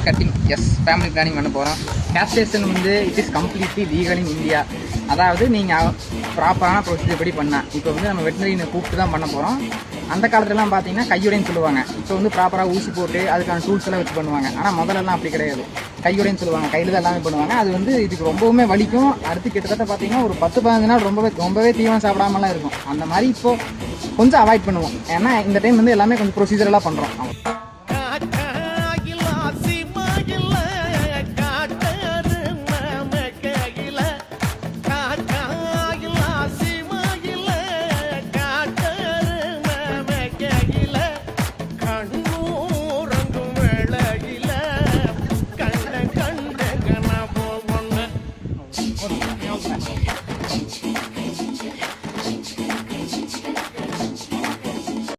Cutting S family planning பண்ண போகிறோம். Castration வந்து it is completely legal in India. அதாவது நீங்கள் ப்ராப்பரான ப்ரொசீஜர் படி பண்ணால் இப்போ வந்து நம்ம வெட்டினரியை கூப்பிட்டு தான் பண்ண போகிறோம். அந்த காலத்துலலாம் பார்த்தீங்கன்னா கையுடைன்னு சொல்லுவாங்க. இப்போ வந்து ப்ராப்பராக ஊசி போட்டு அதுக்கான டூல்ஸ் எல்லாம் வச்சு பண்ணுவாங்க. ஆனால் முதல்லலாம் அப்படி கிடையாது, கையுடைன்னு சொல்லுவாங்க. கையில் தான் எல்லாமே பண்ணுவாங்க. அது வந்து இதுக்கு ரொம்பவுமே வலிக்கும். அடுத்து கிட்டத்தட்ட பார்த்தீங்கன்னா ஒரு 10-15 நாள் ரொம்பவே தீவனம் சாப்பிடாமலாம் இருக்கும். அந்த மாதிரி இப்போது கொஞ்சம் அவாய்ட் பண்ணுவோம். ஏன்னா இந்த டைம் வந்து எல்லாமே கொஞ்சம் ப்ரொசீஜரெல்லாம் பண்ணுறோம்.